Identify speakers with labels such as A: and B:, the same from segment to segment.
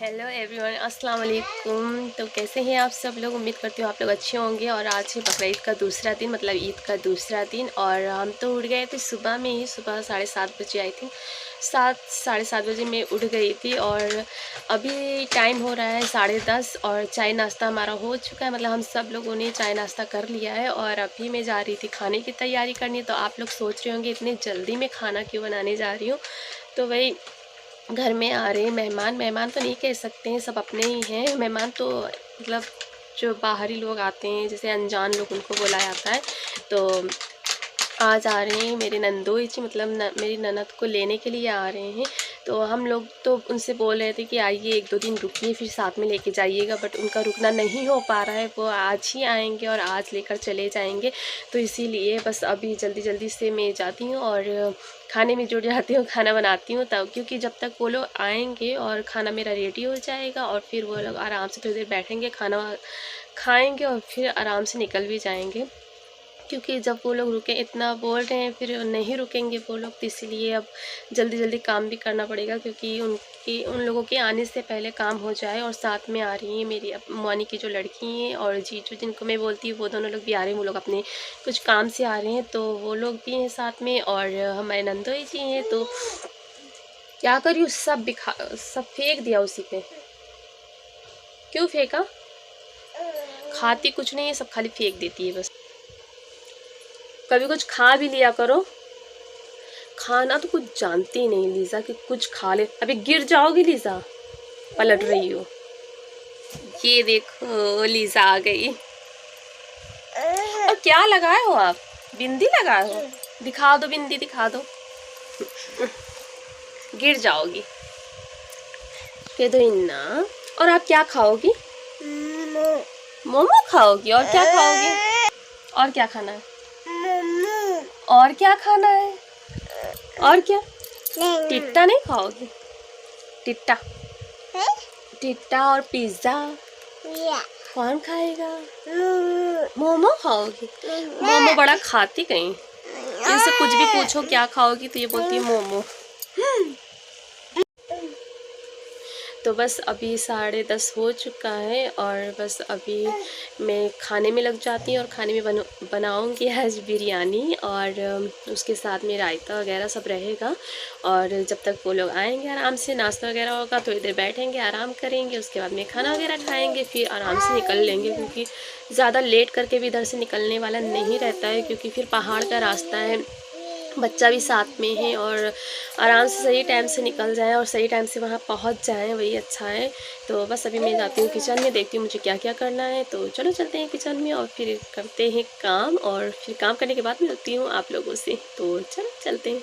A: Hello everyone, अस्सलाम वालेकुम। तो कैसे हैं आप सब लोग? उम्मीद करती हूँ आप लोग अच्छे होंगे। और आज है बकरीद का दूसरा दिन, मतलब ईद का दूसरा दिन। और हम तो उठ गए थे सुबह में ही, सुबह 7:30 बजे आई थी। 7-7:30 बजे मैं उठ गई थी। और अभी टाइम हो रहा है 10:30 और चाय नाश्ता हमारा हो चुका है। मतलब हम सब लोगों ने चाय नाश्ता कर लिया है। और अभी मैं जा रही थी खाने की तैयारी करनी। तो आप लोग सोच रहे होंगे इतनी जल्दी मैं खाना क्यों बनाने जा रही हूँ। तो वही घर में आ रहे मेहमान तो नहीं कह सकते हैं, सब अपने ही हैं। मेहमान तो मतलब जो बाहरी लोग आते हैं, जैसे अनजान लोग, उनको बोला जाता है। तो आज आ रहे हैं मेरे नंदोई जी, मतलब मेरी ननद को लेने के लिए आ रहे हैं। तो हम लोग तो उनसे बोल रहे थे कि आइए 1-2 दिन रुकिए, फिर साथ में लेके जाइएगा। बट उनका रुकना नहीं हो पा रहा है, वो आज ही आएंगे और आज लेकर चले जाएंगे। तो इसीलिए बस अभी जल्दी जल्दी से मैं जाती हूँ और खाने में जुट जाती हूँ, खाना बनाती हूँ तब। क्योंकि जब तक वो लोग आएंगे और खाना मेरा रेडी हो जाएगा और फिर वो लोग आराम से थोड़ी देर बैठेंगे, खाना खाएँगे और फिर आराम से निकल भी जाएंगे। क्योंकि जब वो लोग रुके, इतना बोल रहे हैं, फिर नहीं रुकेंगे वो लोग। तो इसीलिए अब जल्दी जल्दी काम भी करना पड़ेगा, क्योंकि उन लोगों के आने से पहले काम हो जाए। और साथ में आ रही हैं मेरी मौनी की जो लड़की हैं और जीजू, जिनको मैं बोलती हूँ, वो दोनों लोग भी आ रहे हैं। वो लोग अपने कुछ काम से आ रहे हैं, तो वो लोग भी हैं साथ में। और हमारे नंदोई जी हैं। तो क्या करी, सब फेंक दिया उसी पे। क्यों फेंका? खाती कुछ नहीं है, सब खाली फेंक देती है बस। कभी कुछ खा भी लिया करो। खाना तो कुछ जानती नहीं लीजा कि कुछ खा ले। अभी गिर जाओगी लीजा, पलट रही हो। ये देखो लीजा आ गई। और क्या लगाए हो आप? बिंदी लगाए हो? दिखा दो, बिंदी दिखा दो। गिर जाओगी। कह दो इन्ना। और आप क्या खाओगी? मोमो खाओगी? और क्या खाओगी? और क्या खाना है? और क्या खाना है? और क्या? टिट्टा नहीं खाओगी? टिट्टा टिट्टा और पिज्जा कौन खाएगा? मोमो खाओगी? मोमो बड़ा खाती कहीं। इनसे कुछ भी पूछो क्या खाओगी तो ये बोलती है मोमो। तो बस अभी 10:30 हो चुका है और बस अभी मैं खाने में लग जाती हूँ। और खाने में बनाऊँगी आज बिरयानी, और उसके साथ में रायता वगैरह सब रहेगा। और जब तक वो लोग आएंगे, आराम से नाश्ता वगैरह होगा, थोड़ी देर बैठेंगे, आराम करेंगे। उसके बाद में खाना वगैरह खाएंगे, फिर आराम से निकल लेंगे। क्योंकि ज़्यादा लेट करके भी इधर से निकलने वाला नहीं रहता है, क्योंकि फिर पहाड़ का रास्ता है, बच्चा भी साथ में है। और आराम से सही टाइम से निकल जाएं और सही टाइम से वहाँ पहुँच जाएं, वही अच्छा है। तो बस अभी मैं जाती हूँ किचन में, देखती हूँ मुझे क्या क्या करना है। तो चलो चलते हैं किचन में और फिर करते हैं काम। और फिर काम करने के बाद मिलती हूँ आप लोगों से। तो चलो चलते हैं।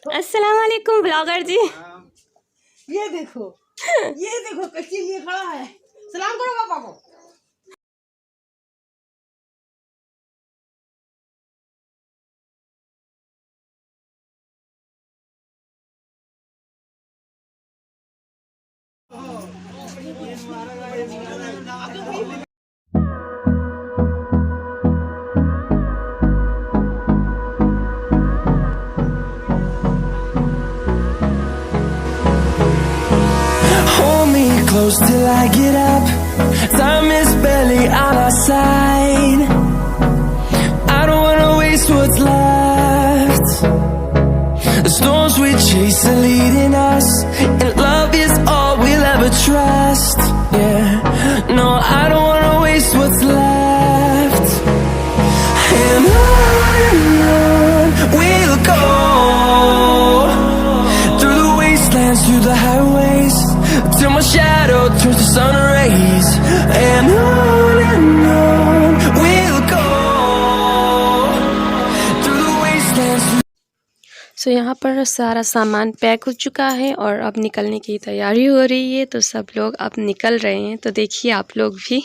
A: अस्सलाम वालेकुम ब्लॉगर जी।
B: ये देखो कच्ची लिए खड़ा है। सलाम करो पापा को।
C: Close till I get up. Time is barely on our side. I don't wanna waste what's left. The storms we chase are leading us, and love is
A: सो यहाँ पर सारा सामान पैक हो चुका है और अब निकलने की तैयारी हो रही है। तो सब लोग अब निकल रहे हैं, तो देखिए आप लोग भी।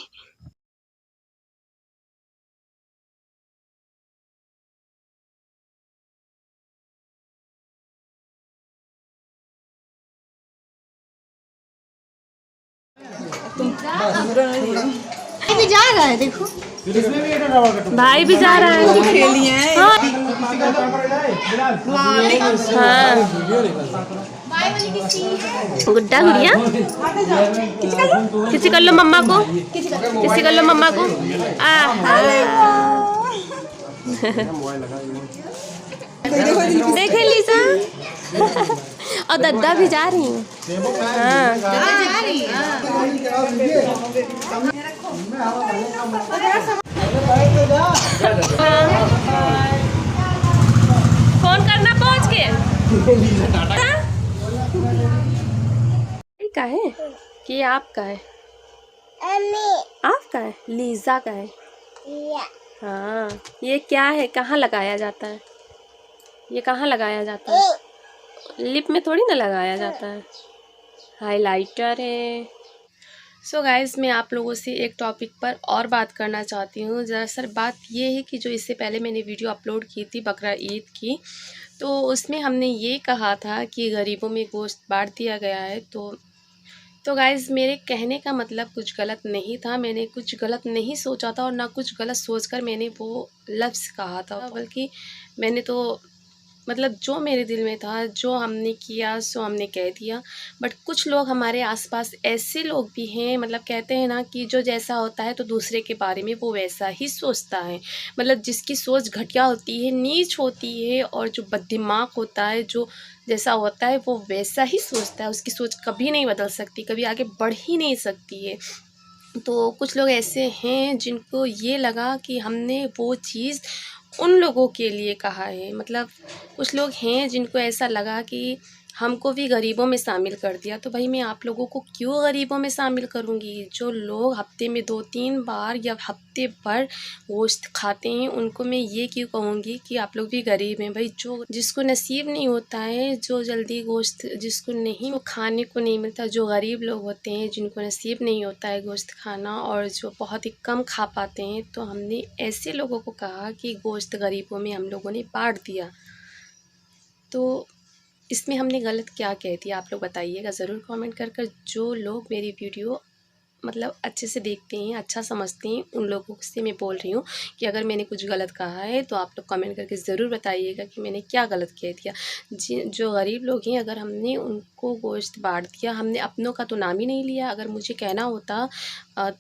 B: भी जा रहा है, देखो
A: भाई भी जा रहा है।
B: खेलिए हैं।
A: हाँ गुड्डा गुड़िया किसी कर लो मम्मा को, किसी कर लो मम्मा को। देखे लीजा और दद्दा भी जा रही हैं। फोन करना पहुंच के का है कि आपका है, आपका है, लीजा का है। हाँ ये क्या है, कहाँ लगाया जाता है, ये कहाँ लगाया जाता है? लिप में थोड़ी ना लगाया जाता है, हाइलाइटर है। सो गाइज़ मैं आप लोगों से एक टॉपिक पर और बात करना चाहती हूँ। दरअसल बात ये है कि जो इससे पहले मैंने वीडियो अपलोड की थी बकरा ईद की, तो उसमें हमने ये कहा था कि गरीबों में गोश्त बांट दिया गया है। तो गाइज़ मेरे कहने का मतलब कुछ गलत नहीं था, मैंने कुछ गलत नहीं सोचा था और ना कुछ गलत सोचकर मैंने वो लफ्ज़ कहा था, बल्कि मैंने तो मतलब जो मेरे दिल में था, जो हमने किया सो हमने कह दिया। बट कुछ लोग हमारे आसपास ऐसे लोग भी हैं, मतलब कहते हैं ना कि जो जैसा होता है तो दूसरे के बारे में वो वैसा ही सोचता है। मतलब जिसकी सोच घटिया होती है, नीच होती है, और जो बददिमाग होता है, जो जैसा होता है वो वैसा ही सोचता है, उसकी सोच कभी नहीं बदल सकती, कभी आगे बढ़ ही नहीं सकती है। तो कुछ लोग ऐसे हैं जिनको ये लगा कि हमने वो चीज़ उन लोगों के लिए कहा है। मतलब कुछ लोग हैं जिनको ऐसा लगा कि हमको भी गरीबों में शामिल कर दिया। तो भाई मैं आप लोगों को क्यों गरीबों में शामिल करूँगी? जो लोग हफ्ते में 2-3 बार या हफ्ते भर गोश्त खाते हैं उनको मैं ये क्यों कहूँगी कि आप लोग भी गरीब हैं। भाई जो जिसको नसीब नहीं होता है, जो जल्दी गोश्त जिसको नहीं वो खाने को नहीं मिलता, जो गरीब लोग होते हैं जिनको नसीब नहीं होता है गोश्त खाना और जो बहुत ही कम खा पाते हैं, तो हमने ऐसे लोगों को कहा कि गोश्त गरीबों में हम लोगों ने बांट दिया। तो इसमें हमने गलत क्या कह दिया, आप लोग बताइएगा ज़रूर कमेंट कर कर। जो लोग मेरी वीडियो मतलब अच्छे से देखते हैं, अच्छा समझते हैं, उन लोगों से मैं बोल रही हूँ कि अगर मैंने कुछ गलत कहा है तो आप लोग कमेंट करके ज़रूर बताइएगा कि मैंने क्या गलत कह दिया। जो गरीब लोग हैं, अगर हमने उनको गोश्त बांट दिया, हमने अपनों का तो नाम ही नहीं लिया। अगर मुझे कहना होता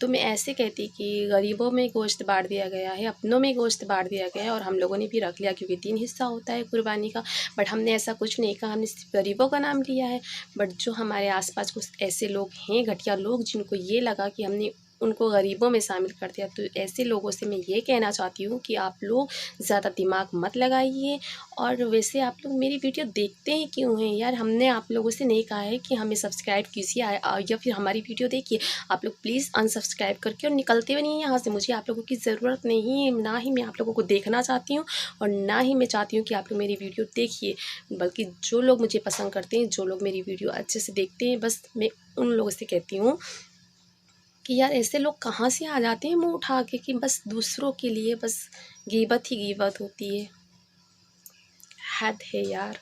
A: तो मैं ऐसे कहती कि गरीबों में गोश्त बांट दिया गया है, अपनों में गोश्त बांट दिया गया है, और हम लोगों ने भी रख लिया क्योंकि 3 हिस्सा होता है कुर्बानी का। बट हमने ऐसा कुछ नहीं कहा, हमने सिर्फ गरीबों का नाम लिया है। बट जो हमारे आसपास कुछ ऐसे लोग हैं, घटिया लोग, जिनको ये लगा कि हमने उनको गरीबों में शामिल कर दिया, तो ऐसे लोगों से मैं ये कहना चाहती हूँ कि आप लोग ज़्यादा दिमाग मत लगाइए। और वैसे आप लोग मेरी वीडियो देखते हैं क्यों हैं यार? हमने आप लोगों से नहीं कहा है कि हमें सब्सक्राइब कीजिए या फिर हमारी वीडियो देखिए। आप लोग प्लीज़ अनसब्सक्राइब करके और निकलते हुए नहीं यहाँ से। मुझे आप लोगों की ज़रूरत नहीं है, ना ही मैं आप लोगों को देखना चाहती हूँ और ना ही मैं चाहती हूँ कि आप लोग मेरी वीडियो देखिए। बल्कि जो लोग मुझे पसंद करते हैं, जो लोग मेरी वीडियो अच्छे से देखते हैं, बस मैं उन लोगों से कहती हूँ कि यार ऐसे लोग कहाँ से आ जाते हैं मुंह उठा के कि बस दूसरों के लिए बस गीबत ही गीबत होती है। हद है यार।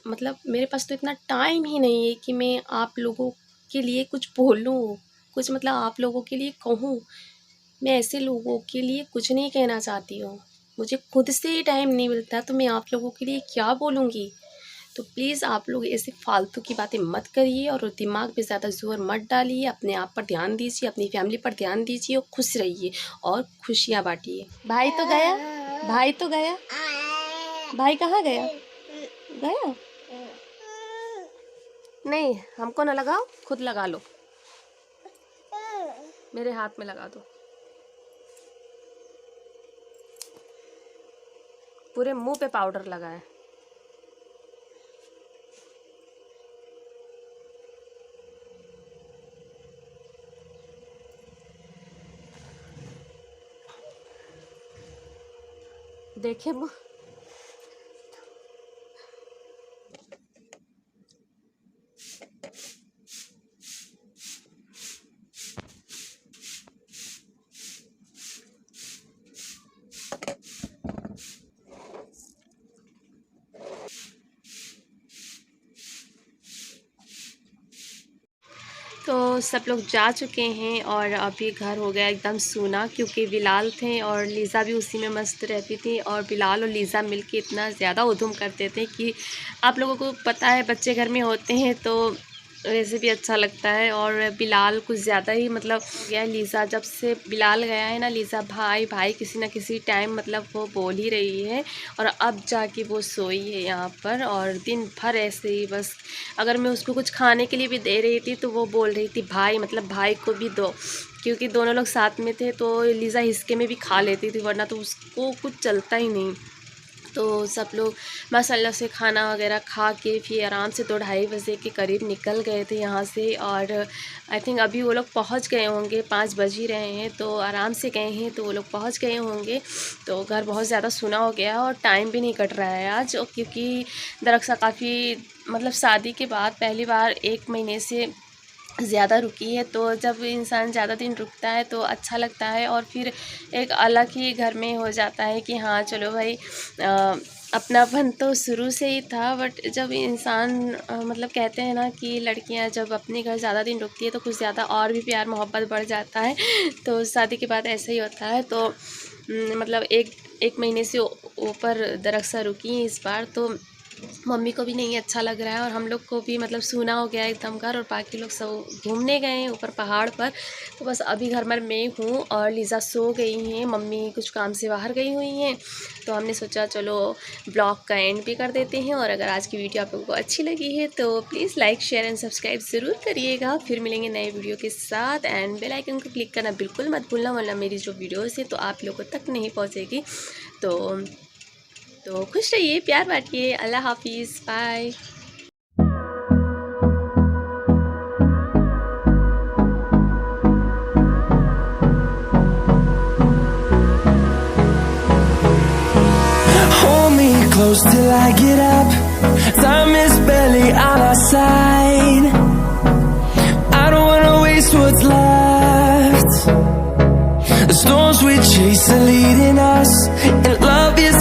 A: मतलब मेरे पास तो इतना टाइम ही नहीं है कि मैं आप लोगों के लिए कुछ बोलूँ, कुछ मतलब आप लोगों के लिए कहूँ। मैं ऐसे लोगों के लिए कुछ नहीं कहना चाहती हूँ। मुझे खुद से ही टाइम नहीं मिलता, तो मैं आप लोगों के लिए क्या बोलूँगी? तो प्लीज़ आप लोग ऐसे फालतू की बातें मत करिए और दिमाग पे ज़्यादा ज़ोर मत डालिए। अपने आप पर ध्यान दीजिए, अपनी फैमिली पर ध्यान दीजिए और खुश रहिए और खुशियाँ बांटिए। भाई तो गया, भाई तो गया, भाई कहाँ गया? गया नहीं, हमको ना लगाओ, खुद लगा लो, मेरे हाथ में लगा दो। पूरे मुंह पे पाउडर लगा है। देखे तो सब लोग जा चुके हैं और अभी घर हो गया एकदम सूना, क्योंकि बिलाल थे और लीज़ा भी उसी में मस्त रहती थी। और बिलाल और लीज़ा मिलके इतना ज़्यादा उधम करते थे कि आप लोगों को पता है बच्चे घर में होते हैं तो वैसे भी अच्छा लगता है। और बिलाल कुछ ज़्यादा ही मतलब गया लीज़ा, जब से बिलाल गया है ना, लीज़ा भाई भाई किसी ना किसी टाइम मतलब वो बोल ही रही है। और अब जाके वो सोई है यहाँ पर, और दिन भर ऐसे ही बस, अगर मैं उसको कुछ खाने के लिए भी दे रही थी तो वो बोल रही थी भाई, मतलब भाई को भी दो, क्योंकि दोनों लोग साथ में थे तो लीज़ा हिस्से में भी खा लेती थी, वरना तो उसको कुछ चलता ही नहीं। तो सब लोग माशाल्लाह से खाना वगैरह खा के फिर आराम से 2-2:30 बजे के करीब निकल गए थे यहाँ से। और आई थिंक अभी वो लोग पहुँच गए होंगे, 5 बज ही रहे हैं, तो आराम से गए हैं तो वो लोग पहुँच गए होंगे। तो घर बहुत ज़्यादा सुना हो गया और टाइम भी नहीं कट रहा है आज, क्योंकि दरअसल काफ़ी मतलब शादी के बाद पहली बार 1 महीने से ज़्यादा रुकी है। तो जब इंसान ज़्यादा दिन रुकता है तो अच्छा लगता है, और फिर एक अलग ही घर में हो जाता है कि हाँ चलो भाई, अपनापन तो शुरू से ही था, बट जब इंसान मतलब कहते हैं ना कि लड़कियां जब अपने घर ज़्यादा दिन रुकती है तो कुछ ज़्यादा और भी प्यार मोहब्बत बढ़ जाता है। तो शादी के बाद ऐसा ही होता है। तो मतलब एक महीने से ऊपर दरअसल रुकी हैं इस बार, तो मम्मी को भी नहीं अच्छा लग रहा है और हम लोग को भी मतलब सूना हो गया एकदम घर। और बाकी लोग सब घूमने गए हैं ऊपर पहाड़ पर, तो बस अभी घर में मैं हूँ और लीज़ा सो गई हैं, मम्मी कुछ काम से बाहर गई हुई हैं। तो हमने सोचा चलो ब्लॉग का एंड भी कर देते हैं। और अगर आज की वीडियो आप लोगों को अच्छी लगी है तो please like share and subscribe ज़रूर करिएगा। फिर मिलेंगे नए वीडियो के साथ, एंड बेल आइकन को क्लिक करना बिल्कुल मत भूलना, वरना मेरी जो वीडियोज़ है तो आप लोगों तक नहीं पहुँचेगी। तो खुश रहिए, प्यार बांटिए। अल्लाह हाफिज़, bye.
C: Hold me close till I get up. Time is barely on our side. I don't wanna waste what's left. The storms we chase are leading us, and love is